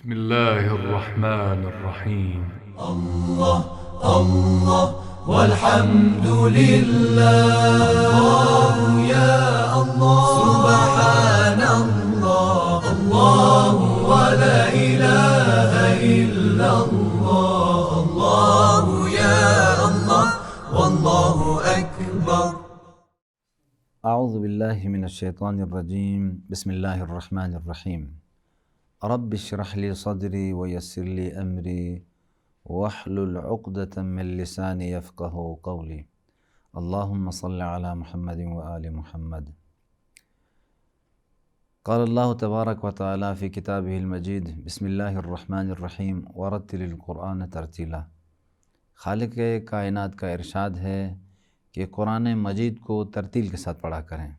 بسم الله الرحمن الرحيم. الله الله والحمد لله. الله يا الله سبحان الله. الله ولا إله إلا الله. الله يا الله والله أكبر. اعوذ باللہ من الشیطان الرجیم. بسم اللہ الرحمن الرحیم. رب اشرح لی صدری ویسر لی امری واحلل عقدۃ من لسانی یفقہوا قولی. اللہم صل علی محمد وآل محمد. قال اللہ تبارک و تعالی فی کتابہ المجید بسم اللہ الرحمن الرحیم ورتل القرآن ترتیلا. خالق کائنات کا ارشاد ہے کہ قرآن مجید کو ترتیل کے ساتھ پڑھا کریں.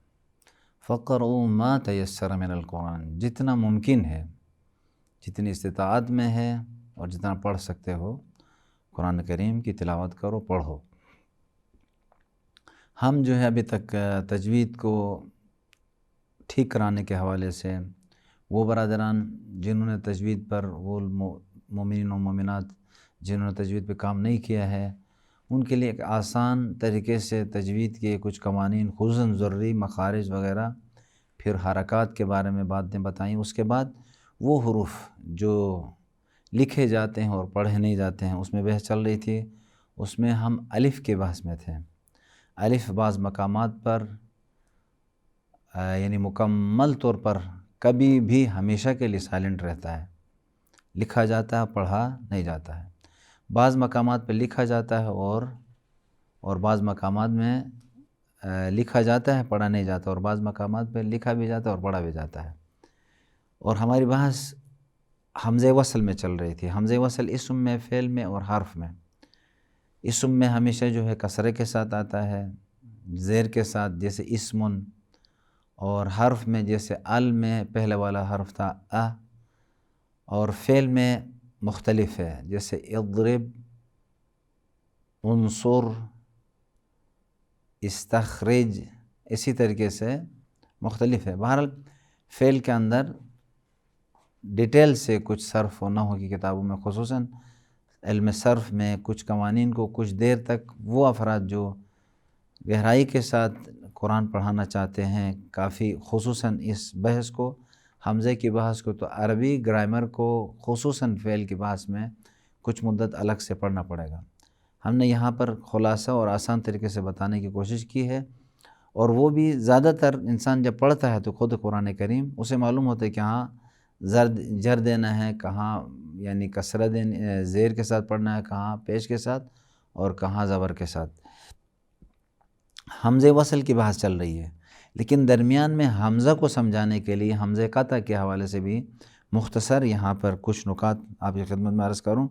فقرؤوا ما تیسر من القرآن، جتنا ممکن ہے، جتنی استطاعت میں ہے اور جتنا پڑھ سکتے ہو قرآن کریم کی تلاوت کرو، پڑھو. ہم جو ہے ابھی تک تجوید کو ٹھیک کرانے کے حوالے سے وہ برادران جنہوں نے تجوید پر، وہ مومنین و مومنات جنہوں نے تجوید پہ کام نہیں کیا ہے، ان کے لیے ایک آسان طریقے سے تجوید کے کچھ قوانین، خصوصاً ضروری مخارج وغیرہ، پھر حرکات کے بارے میں باتیں بتائیں. اس کے بعد وہ حروف جو لکھے جاتے ہیں اور پڑھے نہیں جاتے ہیں، اس میں بحث چل رہی تھی. اس میں ہم الف کے بحث میں تھے. الف بعض مقامات پر یعنی مکمل طور پر کبھی بھی ہمیشہ کے لیے سائلنٹ رہتا ہے، لکھا جاتا ہے، پڑھا نہیں جاتا ہے. بعض مقامات پہ لکھا جاتا ہے اور بعض مقامات میں لکھا جاتا ہے، پڑھا نہیں جاتا، اور بعض مقامات پہ لکھا بھی جاتا ہے اور پڑھا بھی جاتا ہے. اور ہماری بحث حمزہ وصل میں چل رہی تھی. حمزہ وصل اسم میں، فعل میں اور حرف میں. اسم میں ہمیشہ جو ہے کسرے کے ساتھ آتا ہے، زیر کے ساتھ، جیسے اسمن. اور حرف میں جیسے ال میں پہلے والا حرف تھا اور فعل میں مختلف ہے، جیسے اضرب، انصر، استخرج، اسی طریقے سے مختلف ہے. بہرحال فعل کے اندر ڈیٹیل سے کچھ صرف و نحو کی کتابوں میں، خصوصاً علم صرف میں، کچھ قوانین کو کچھ دیر تک وہ افراد جو گہرائی کے ساتھ قرآن پڑھانا چاہتے ہیں، کافی خصوصاً اس بحث کو، حمزے کی بحث کو، تو عربی گرامر کو، خصوصاً فعل کی بحث میں کچھ مدت الگ سے پڑھنا پڑے گا. ہم نے یہاں پر خلاصہ اور آسان طریقے سے بتانے کی کوشش کی ہے. اور وہ بھی زیادہ تر انسان جب پڑھتا ہے تو خود قرآن کریم اسے معلوم ہوتا ہے کہ ہاں جر دینا ہے، کہاں یعنی کسرہ زیر کے ساتھ پڑھنا ہے، کہاں پیش کے ساتھ اور کہاں زبر کے ساتھ. حمزہ وصل کی بحث چل رہی ہے، لیکن درمیان میں حمزہ کو سمجھانے کے لیے حمزہ قطع کے حوالے سے بھی مختصر یہاں پر کچھ نکات آپ کی خدمت میں عرض کروں.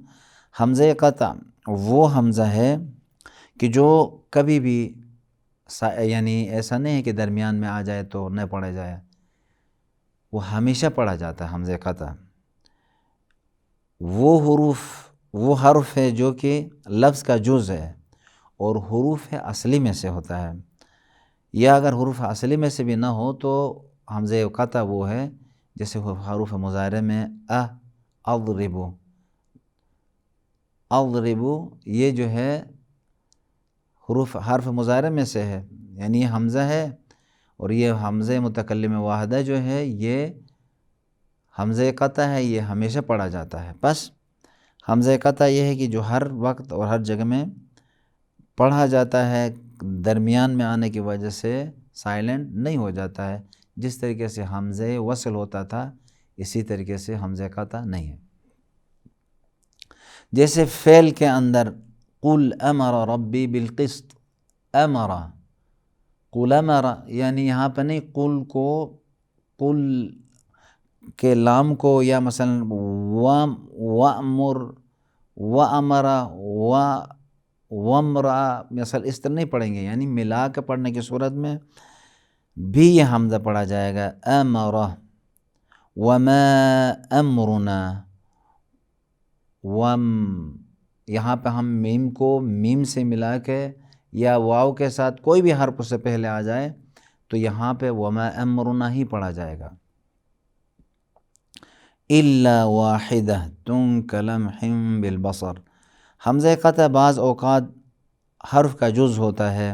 حمزہ قطع وہ حمزہ ہے کہ جو کبھی بھی یعنی ایسا نہیں ہے کہ درمیان میں آ جائے تو نہ پڑھا جائے، وہ ہمیشہ پڑھا جاتا ہے. حمزہ قطع وہ حرف ہے جو کہ لفظ کا جز ہے اور حروف اصلی میں سے ہوتا ہے. یا اگر حروف اصلی میں سے بھی نہ ہو تو حمزہ قطع وہ ہے جیسے حروف مضارع میں اضربو، یہ جو ہے حرف مضارع میں سے ہے، یعنی یہ حمزہ ہے. اور یہ حمزہ متکلم واحدہ جو ہے یہ حمزہ قطع ہے، یہ ہمیشہ پڑھا جاتا ہے. بس حمزہ قطع یہ ہے کہ جو ہر وقت اور ہر جگہ میں پڑھا جاتا ہے، درمیان میں آنے کی وجہ سے سائلنٹ نہیں ہو جاتا ہے. جس طریقے سے حمزہ وصل ہوتا تھا اسی طریقے سے حمزہ قطع نہیں ہے. جیسے فعل کے اندر قل امر ربی بالقسط، قل امر، یعنی یہاں پہ نہیں قل کو، قل کے لام کو، یا مثلا وامر، وامر، وامرا، مثلا اس طرح نہیں پڑھیں گے. یعنی ملا کے پڑھنے کی صورت میں بھی یہ حمزہ پڑھا جائے گا. امر، وما امرنا، یہاں پہ ہم میم کو میم سے ملا کے یا واو کے ساتھ کوئی بھی حرف سے پہلے آ جائے تو یہاں پہ وما امرنا ہی پڑھا جائے گا. الا واحدہ کلمح بالبصر. حمزہ قطع بعض اوقات حرف کا جز ہوتا ہے،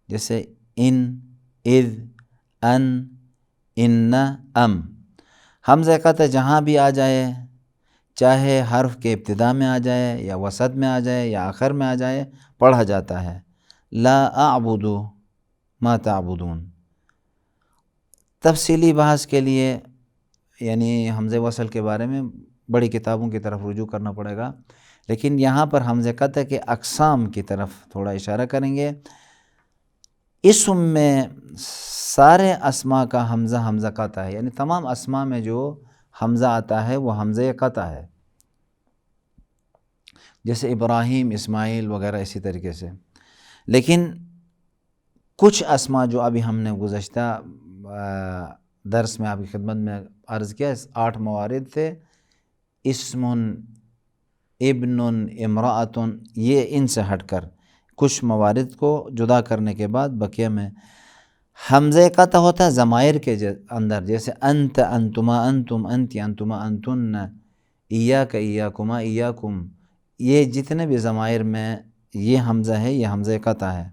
جیسے ان، اذ، ان، ان، ام. حمزہ قطع جہاں بھی آ جائے، چاہے حرف کے ابتدا میں آ جائے یا وسط میں آ جائے یا آخر میں آ جائے، پڑھا جاتا ہے. لا اعبد ما تعبدون. تفصیلی بحث کے لیے یعنی حمزہ وصل کے بارے میں بڑی کتابوں کی طرف رجوع کرنا پڑے گا، لیکن یہاں پر حمزہ قطع کے اقسام کی طرف تھوڑا اشارہ کریں گے. اسم میں سارے اسماء کا حمزہ حمزہ قطع ہے، یعنی تمام اسماء میں جو حمزہ آتا ہے وہ حمزہ قطع ہے، جیسے ابراہیم، اسماعیل وغیرہ اسی طریقے سے. لیکن کچھ اسماء جو ابھی ہم نے گزشتہ درس میں آپ کی خدمت میں عرض کیا، 8 موارد تھے، اسم، ابن، امرأۃ، یہ ان سے ہٹ کر کچھ موارد کو جدا کرنے کے بعد بقیہ میں حمزہ قطع ہوتا ہے ضمائر کے اندر، جیسے انت، انتما، انتم، انتی، انتما، انتن، ایاک، ایاکما، ایاکم. یہ جتنے بھی ضمائر میں یہ حمزہ ہے یہ حمزہ قطع ہے.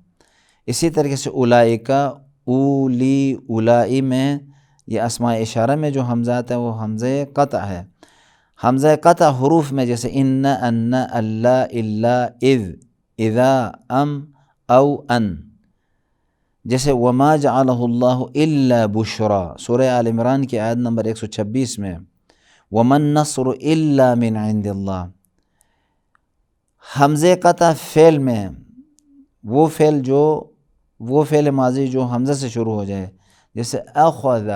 اسی طریقے سے اولئک، اولی، اولائی میں یہ اسماء اشارہ میں جو حمزہ آتا ہے وہ حمزہ قطع ہے. حمزہ قطع حروف میں جیسے ان، ان، اللہ، الا، اذ، اذا، ام، او، ان. جیسے وما جعلہ اللہ الا بشرا، سورہ آل عمران کی آیت نمبر 126 میں، ومن نصر الا من عند اللہ. حمزہ قطع فعل میں وہ فعل ماضی جو حمزہ سے شروع ہو جائے، جیسے اخذ،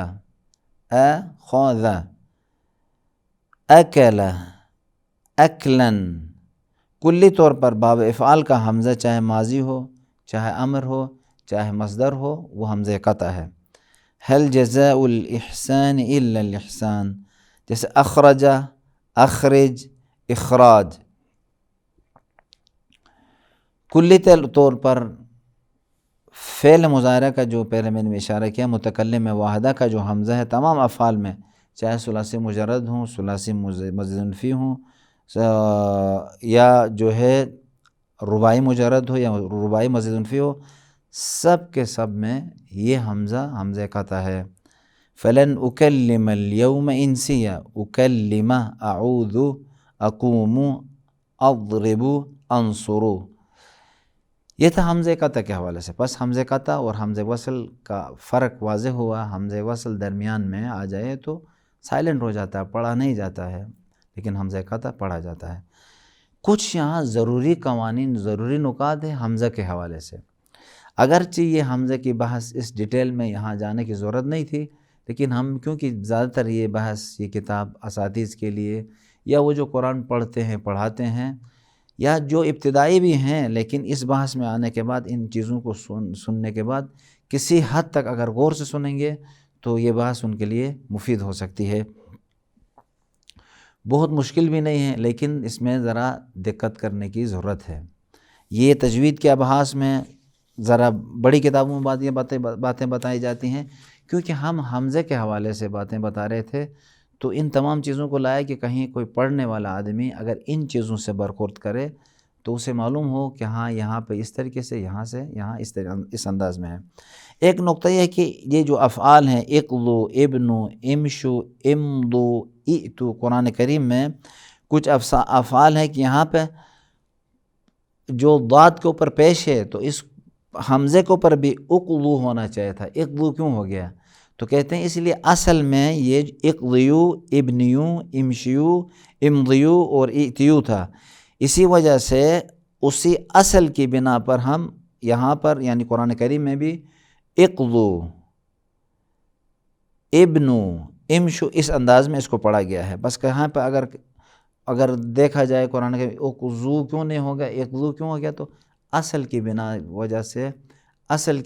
اخذ، اکل، اکلن. کلی طور پر باب افعال کا حمزہ چاہے ماضی ہو، چاہے امر ہو، چاہے مصدر ہو، وہ حمزہ قطع ہے. هل جزاء الاحسان الا الاحسان، جیسے اخرج، اخرج، اخراج. کلی طور پر فعل مضارع کا جو پہلے میں نے اشارہ کیا، متکلم واحدہ کا جو حمزہ ہے تمام افعال میں، چاہے ثلاثی مجرد ہوں، ثلاثی مزید انفی ہوں، یا جو ہے رباعی مجرد ہو یا رباعی مزید انفی ہو، سب کے سب میں یہ حمزہ قطع ہے. فلن اکلم اليوم انسیا، اکلم، اعوذ، اقوم، اضرب، انصر. یہ تھا حمزہ قطع کے حوالے سے. پس حمزہ قطع اور حمزہ وصل کا فرق واضح ہوا. حمزہ وصل درمیان میں آ جائے تو سائلنٹ ہو جاتا ہے، پڑھا نہیں جاتا ہے، لیکن حمزہ قطع پڑھا جاتا ہے. کچھ یہاں ضروری قوانین، ضروری نکات ہیں حمزہ کے حوالے سے. اگرچہ یہ حمزہ کی بحث اس ڈیٹیل میں یہاں جانے کی ضرورت نہیں تھی، لیکن ہم کیونکہ زیادہ تر یہ بحث، یہ کتاب اساتذہ کے لیے یا وہ جو قرآن پڑھتے ہیں، پڑھاتے ہیں، یا جو ابتدائی بھی ہیں، لیکن اس بحث میں آنے کے بعد ان چیزوں کو سننے کے بعد کسی حد تک اگر غور سے سنیں گے تو یہ بحث ان کے لیے مفید ہو سکتی ہے. بہت مشکل بھی نہیں ہے، لیکن اس میں ذرا دقت کرنے کی ضرورت ہے. یہ تجوید کے ابحاث میں ذرا بڑی کتابوں میں باتیں بتائی جاتی ہیں، کیونکہ ہم حمزہ کے حوالے سے باتیں بتا رہے تھے تو ان تمام چیزوں کو لائے کہ کہیں کوئی پڑھنے والا آدمی اگر ان چیزوں سے برخورد کرے تو اسے معلوم ہو کہ ہاں یہاں پہ اس طریقے سے، یہاں سے یہاں اس انداز میں ہے. ایک نقطہ یہ ہے کہ یہ جو افعال ہیں، اقضو، ابنو، امشو، امضو، ائتو، قرآن کریم میں کچھ افعال ہیں کہ یہاں پہ جو ضاد کے اوپر پیش ہے تو اس حمزے کے اوپر بھی اقضو ہونا چاہیے تھا. اقضو کیوں ہو گیا؟ تو کہتے ہیں اس لیے اصل میں یہ اقضیو، ابنیو، امشیو، امضیو اور ائتیو تھا. اسی وجہ سے اسی اصل کی بنا پر ہم یہاں پر یعنی قرآن کریم میں بھی اقضو، ابنو، امشو اس انداز میں اس کو پڑھا گیا ہے. بس کہاں پہ اگر دیکھا جائے قرآن کریم اقضو کیوں نہیں ہوگا، اقضو کیوں ہو گیا، تو اصل کی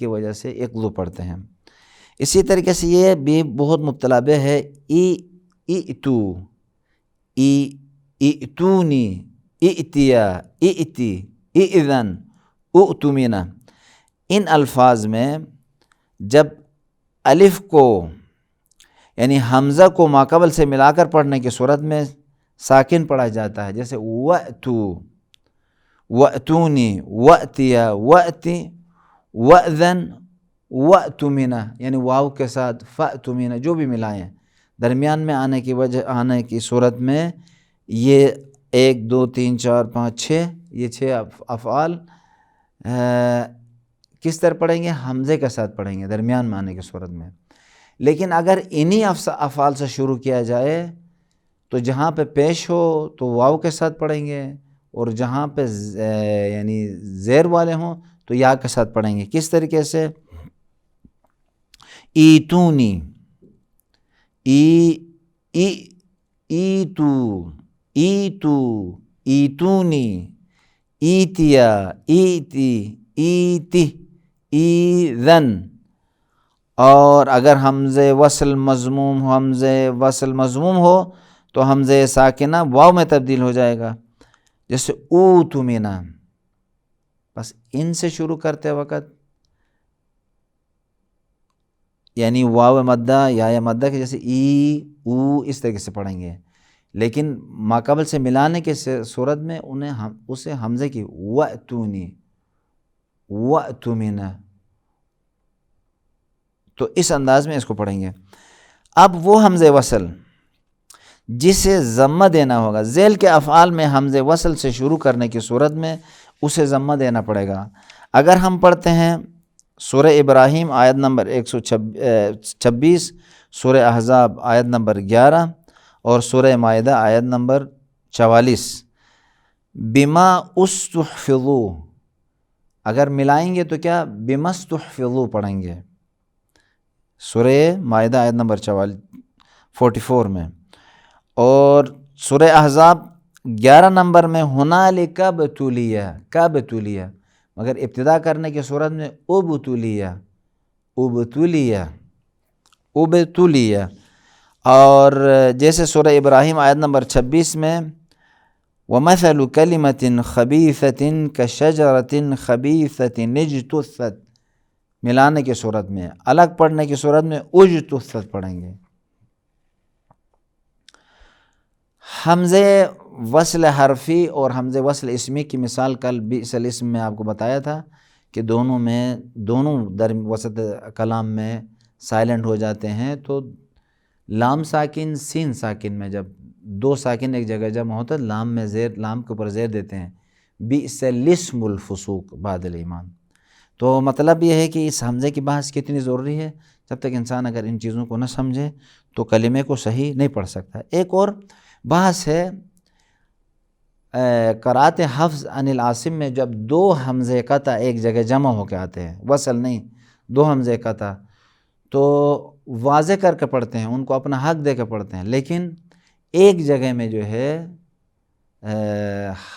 وجہ سے اقضو پڑھتے ہیں. اسی طریقے سے یہ بھی بہت مبتلا بہ ہے، ائتو، ائتونی، ائتیا، ائتی، ائذن، اؤتمنا. ان الفاظ میں جب الف کو یعنی حمزہ کو ماقبل سے ملا کر پڑھنے کی صورت میں ساکن پڑھا جاتا ہے، جیسے وَأْتُو، وَأْتُونِی، وَأْتِیا، وَأْتِ، وَأْذَن، وَأْتُمِنَا، یعنی واو کے ساتھ فَأْتُمِنَا جو بھی ملائیں درمیان میں آنے کی صورت میں یہ 1 2 3 4 5 6 یہ 6 افعال کس طرح پڑھیں گے؟ حمزے کے ساتھ پڑھیں گے درمیان میں آنے کی صورت میں۔ لیکن اگر انہی افعال سے شروع کیا جائے تو جہاں پہ پیش ہو تو واو کے ساتھ پڑھیں گے، اور جہاں پہ یعنی زیر والے ہوں تو یا کے ساتھ پڑھیں گے۔ کس طریقے سے؟ ایتونی، ایتو، ایتو، ایتونی، ایتیا، ایتی، ایتی، ایذن۔ اور اگر حمزے وصل مضموم ہو تو حمزے ساکنہ واو میں تبدیل ہو جائے گا، جیسے اوتمنا۔ بس ان سے شروع کرتے وقت یعنی واو مدہ یا مدہ کے جیسے ای او اس طریقے سے پڑھیں گے، لیکن ماقبل سے ملانے کے صورت میں اسے حمزے کی وَأْتُونِی، وَأْتُمِنَا، تو اس انداز میں اس کو پڑھیں گے۔ اب وہ حمزے وصل جسے ضمہ دینا ہوگا، ذیل کے افعال میں حمزے وصل سے شروع کرنے کی صورت میں اسے ضمہ دینا پڑے گا۔ اگر ہم پڑھتے ہیں سورہ ابراہیم آیت نمبر 126، سورہ احزاب آیت نمبر 11 اور سورہ مائدہ آیت نمبر 44، بما استحفظوا، اگر ملائیں گے تو کیا؟ بما استحفظوا پڑھیں گے سورہ مائدہ آیت نمبر 44 میں، اور سورہ احزاب 11 نمبر میں ہنالک ابتلیٰ، کب ابتلیٰ، مگر ابتدا کرنے کی صورت میں ابتلیٰ، ابتلیٰ، ابتلیٰ۔ اور جیسے سورہ ابراہیم آیت نمبر 26 میں وَمَثَلُ كَلِمَةٍ خَبِيثَةٍ كَشَجَرَةٍ خَبِيثَةٍ اجْتُثَّتْ، ملانے کی صورت میں، الگ پڑھنے کی صورت میں اجتثت پڑھیں گے۔ حمزے وصل حرفی اور حمزے وصل اسمی کی مثال کل بئس الاسم میں آپ کو بتایا تھا کہ دونوں وسط کلام میں سائلنٹ ہو جاتے ہیں، تو لام ساکن سین ساکن میں جب 2 ساکن ایک جگہ جمع ہوتا ہے لام میں لام کے اوپر زیر دیتے ہیں، بئس الاسم الفسوق بعد الایمان۔ تو مطلب یہ ہے کہ اس حمزے کی بحث کتنی ضروری ہے، جب تک انسان اگر ان چیزوں کو نہ سمجھے تو کلمے کو صحیح نہیں پڑھ سکتا۔ ایک اور بحث ہے قرأت حفظ عن العاصم میں، جب 2 حمزے قطع ایک جگہ جمع ہو کے آتے ہیں، وصل نہیں، 2 حمزے قطع، تو واضح کر کے پڑھتے ہیں، ان کو اپنا حق دے کے پڑھتے ہیں، لیکن ایک جگہ میں جو ہے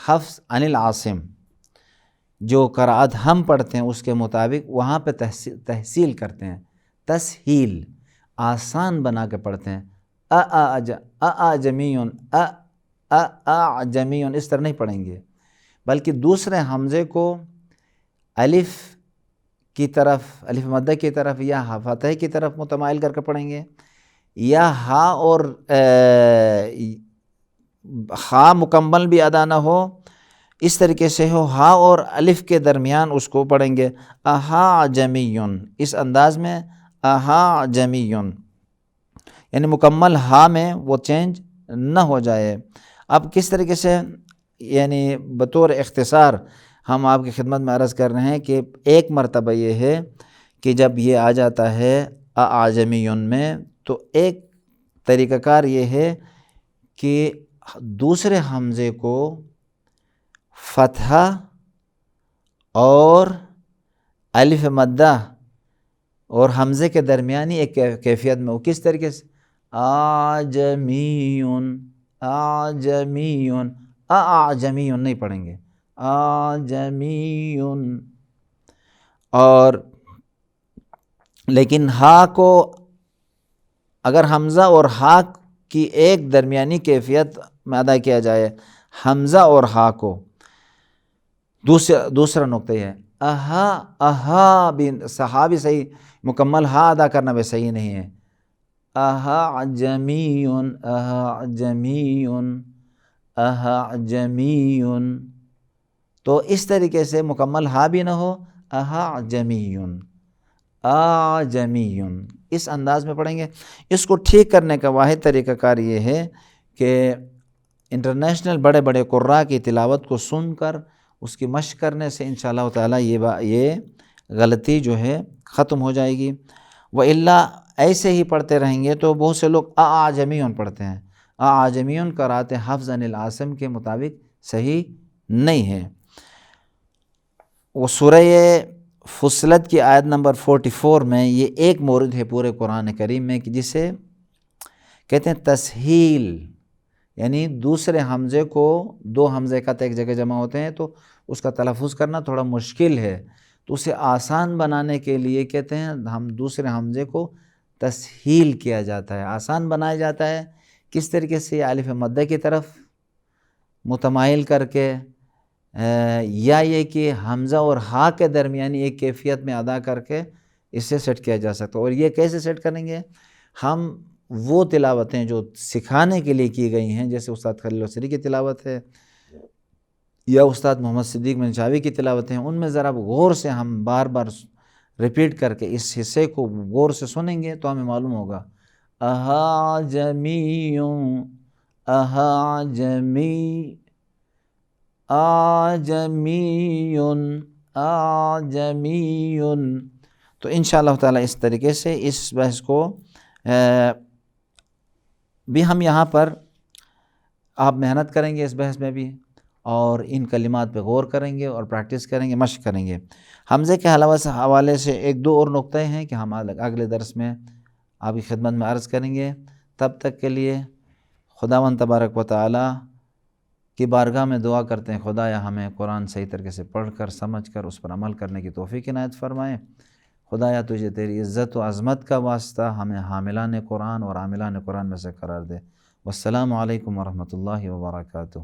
حفظ عن العاصم جو قرأت ہم پڑھتے ہیں اس کے مطابق وہاں پہ تحصیل کرتے ہیں، تسہیل، آسان بنا کے پڑھتے ہیں، اعجمیون، اعجمیون اس طرح نہیں پڑھیں گے، بلکہ دوسرے حمزے کو الف کی طرف، الف مدہ کی طرف یا فتح کی طرف متمائل کر کے پڑھیں گے، یا ہا اور خا مکمل بھی ادا نہ ہو، اس طریقے سے ہو ہا اور الف کے درمیان اس کو پڑھیں گے اہا جمیون، اس انداز میں اہا جمیون، یعنی مکمل ہا میں وہ چینج نہ ہو جائے۔ اب کس طریقے سے، یعنی بطور اختصار ہم آپ کی خدمت میں عرض کر رہے ہیں کہ ایک مرتبہ یہ ہے کہ جب یہ آ جاتا ہے اعجمیون میں، تو ایک طریقہ کار یہ ہے کہ دوسرے حمزے کو فتحہ اور الف مدہ اور حمزے کے درمیانی ایک کیفیت میں ہو، کس طریقے سے؟ اعجمیون، اعجمیون، اعجمیون نہیں پڑھیں گے، اعجمیون۔ اور لیکن ہا کو اگر حمزہ اور ہا کی ایک درمیانی کیفیت میں ادا کیا جائے، حمزہ اور ہا کو، دوسرا نقطہ یہ ہے اہا، اہا بھی صحیح، مکمل ہا ادا کرنا بھی صحیح نہیں ہے، احاعجمی احاعجمی احاعجمی، تو اس طریقے سے مکمل ہا بھی نہ ہو، احاعجمی آجمی، اس انداز میں پڑھیں گے۔ اس کو ٹھیک کرنے کا واحد طریقہ کار یہ ہے کہ انٹرنیشنل بڑے بڑے قراء کی تلاوت کو سن کر اس کی مشق کرنے سے انشاءاللہ تعالیٰ یہ غلطی جو ہے ختم ہو جائے گی۔ وَإِلَّا ایسے ہی پڑھتے رہیں گے تو بہت سے لوگ اعجمیون پڑھتے ہیں، اعجمیون قرأت حفظ عن العاصم کے مطابق صحیح نہیں ہے۔ وہ سورہ فصلت کی آیت نمبر 44 میں یہ ایک مورد ہے پورے قرآن کریم میں کہ جسے کہتے ہیں تسہیل، یعنی دوسرے حمزے کو، دو حمزے کا ایک جگہ جمع ہوتے ہیں تو اس کا تلفظ کرنا تھوڑا مشکل ہے، تو اسے آسان بنانے کے لیے کہتے ہیں ہم دوسرے حمزے کو تسہیل کیا جاتا ہے، آسان بنایا جاتا ہے۔ کس طریقے سے؟ الف مدہ کی طرف متمائل کر کے، یا یہ کہ حمزہ اور ہا کے درمیانی ایک کیفیت میں ادا کر کے اسے سیٹ کیا جا سکتا ہے۔ اور یہ کیسے سیٹ کریں گے؟ ہم وہ تلاوتیں جو سکھانے کے لیے کی گئی ہیں، جیسے استاد خلیل الحصری کی تلاوت ہے یا استاد محمد صدیق منشاوی کی تلاوت ہیں، ان میں ذرا غور سے ہم بار بار ریپیٹ کر کے اس حصے کو غور سے سنیں گے تو ہمیں معلوم ہوگا احاجمیوں احاجمی آجمیون آجمیون، تو انشاءاللہ تعالیٰ اس طریقے سے اس بحث کو بھی ہم یہاں پر آپ محنت کریں گے اس بحث میں بھی، اور ان کلمات پہ غور کریں گے اور پریکٹس کریں گے، مشق کریں گے۔ حمزے کے حوالے سے ایک دو اور نقطے ہیں کہ ہم اگلے درس میں آپ کی خدمت میں عرض کریں گے۔ تب تک کے لیے خداوند تبارک و تعالیٰ کی بارگاہ میں دعا کرتے ہیں خدایا ہمیں قرآن صحیح طریقے سے پڑھ کر سمجھ کر اس پر عمل کرنے کی توفیق عنایت فرمائے۔ خدایا تجھے تیری عزت و عظمت کا واسطہ ہمیں حاملان قرآن اور عاملان قرآن میں سے قرار دے۔ والسلام علیکم ورحمۃ اللہ وبرکاتہ۔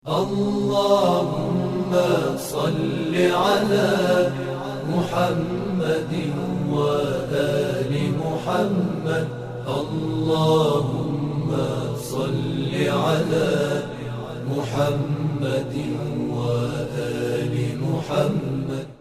اللهم صل على محمد وآل محمد، اللهم صل على محمد وآل محمد۔